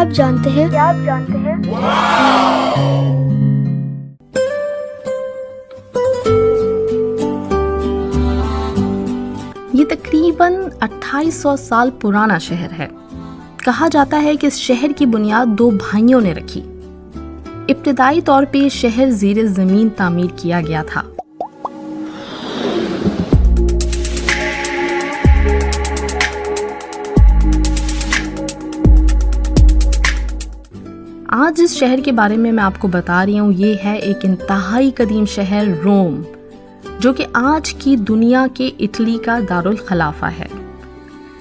आप जानते हैं? ये तकरीबन 2800 साल पुराना शहर है। कहा जाता है कि इस शहर की बुनियाद 2 भाइयों ने रखी। इब्तिदाई तौर पे ये शहर ज़ीरे ज़मीन तामीर किया गया था। आज जिस शहर के बारे में मैं आपको बता रही हूँ, ये है एक इंतहाई कदीम शहर रोम, जो कि आज की दुनिया के इटली का दारुल खलाफा है।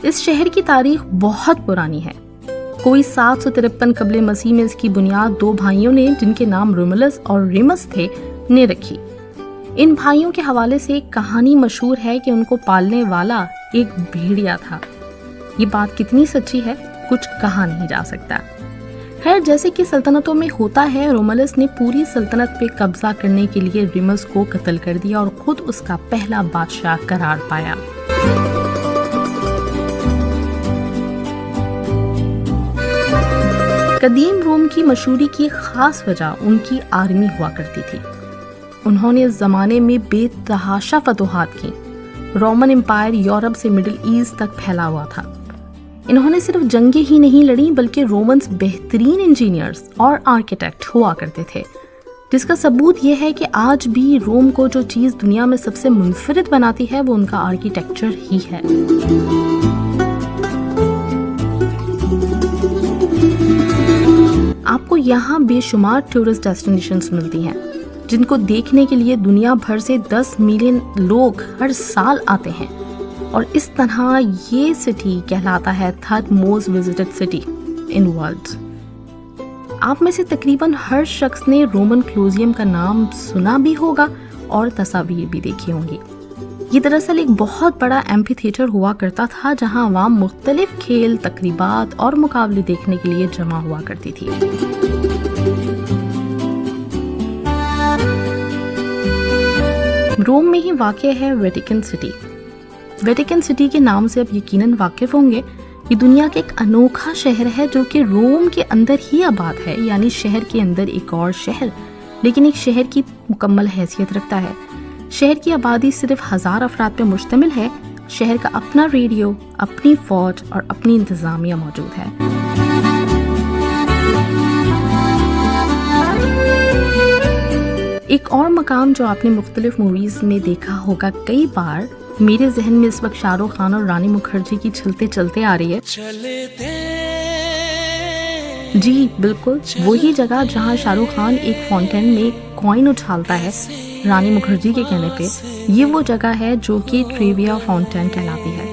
इस शहर की तारीख बहुत पुरानी है। कोई 753 कबले मसीह में इसकी बुनियाद 2 भाइयों ने, जिनके नाम रोमुलस और रेमस थे, ने रखी। इन भाइयों के हवाले से एक कहानी मशहूर है कि उनको पालने वाला एक भेड़िया था। ये बात कितनी सच्ची है, कुछ कहा नहीं जा सकता। खैर, जैसे कि सल्तनतों में होता है, रोमुलस ने पूरी सल्तनत पे कब्जा करने के लिए रेमस को कत्ल कर दिया और खुद उसका पहला बादशाह करार पाया। कदीम रोम की मशहूरी की खास वजह उनकी आर्मी हुआ करती थी। उन्होंने इस जमाने में बेतहाशा फतोहात की। रोमन एम्पायर यूरोप से मिडिल ईस्ट तक फैला हुआ था। इन्होंने सिर्फ जंगें ही नहीं लड़ी, बल्कि रोमन्स बेहतरीन इंजीनियर्स और आर्किटेक्ट हुआ करते थे, जिसका सबूत यह है कि आज भी रोम को जो चीज़ दुनिया में सबसे मुनफरिद बनाती है, वो उनका आर्किटेक्चर ही है। आपको यहाँ बेशुमार टूरिस्ट डेस्टिनेशंस मिलती हैं, जिनको देखने के लिए दुनिया भर से 10 मिलियन लोग हर साल आते हैं। और इस तरह ये सिटी कहलाता है 3rd most visited city in world. आप में से तकरीबन हर शख्स ने रोमन क्लोजियम का नाम सुना भी होगा और तस्वीर भी देखी होंगी। ये दरअसल एक बहुत बड़ा एम्फी थिएटर हुआ करता था, जहां आवाम मुख्तलिफ खेल, तकरीबात और मुकाबले देखने के लिए जमा हुआ करती थी। रोम में ही वाक़ है वेटिकन सिटी। वेटिकन सिटी के नाम से आप यकीनन वाकिफ होंगे। ये दुनिया का एक अनोखा शहर है, जो कि रोम के अंदर ही आबाद है, यानी शहर के अंदर एक और शहर, लेकिन एक शहर की मुकम्मल हैसियत रखता है। शहर की आबादी सिर्फ 1000 अफराद पर मुश्तमिल है। शहर का अपना रेडियो, अपनी फौज और अपनी इंतजामिया मौजूद है। एक और मकाम जो आपने मुख्तलिफ मूवीज में देखा होगा कई बार, मेरे जहन में इस वक्त शाहरुख खान और रानी मुखर्जी की चलते चलते आ रही है। जी बिल्कुल, वही जगह जहां शाहरुख खान एक फाउंटेन में कॉइन उछालता है रानी मुखर्जी के कहने पे। ये वो जगह है जो कि ट्रिविया फाउंटेन कहलाती है।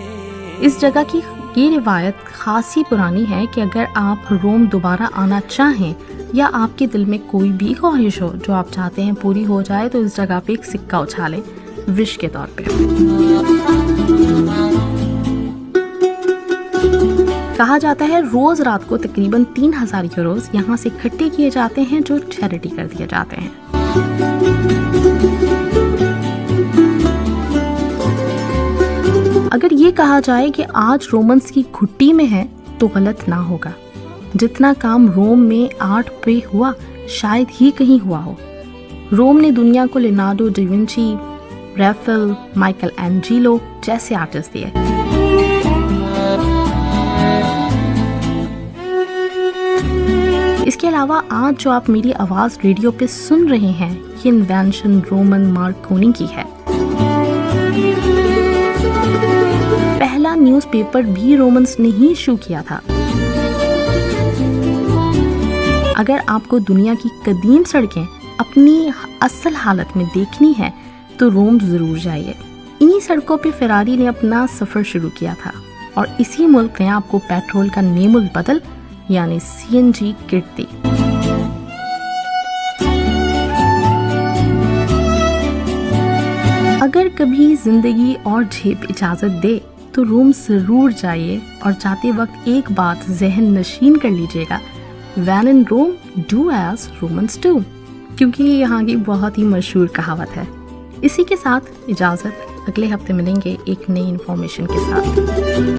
इस जगह की ये रिवायत खासी पुरानी है कि अगर आप रोम दोबारा आना चाहें या आपके दिल में कोई भी ख्वाहिश हो जो आप चाहते हैं पूरी हो जाए, तो इस जगह पे एक सिक्का उछालें विश के तौर पे। कहा जाता है रोज रात को तकरीबन 3000 यूरोज यहाँ से इकट्ठे किए जाते हैं, जो चैरिटी कर दिए जाते हैं। अगर ये कहा जाए कि आज रोमन्स की घुट्टी में है, तो गलत ना होगा। जितना काम रोम में आर्ट पे हुआ, शायद ही कहीं हुआ हो। रोम ने दुनिया को Leonardo da Vinci, Raphael, Michael Angelo जैसे आर्टिस्ट दिए। इसके अलावा आज जो आप मेरी आवाज रेडियो पे सुन रहे हैं, ये इन्वेंशन रोमन मार्कोनी की है। पहला न्यूज़पेपर भी रोमन्स ने ही इशू किया था। अगर आपको दुनिया की कदीम सड़कें अपनी असल हालत में देखनी है, तो रोम जरूर जाइए। इन्हीं सड़कों पे फेरारी ने अपना सफर शुरू किया था और इसी मुल्क ने आपको पेट्रोल का नेमुल बदल यानी CNG किट दी। अगर कभी जिंदगी और जेब इजाजत दे, तो रोम जरूर जाइए और जाते वक्त एक बात जहन नशीन कर लीजिएगा, When in Rome, do as Romans do, क्योंकि ये यहाँ की बहुत ही मशहूर कहावत है। इसी के साथ इजाज़त, अगले हफ्ते मिलेंगे एक नई इन्फॉर्मेशन के साथ।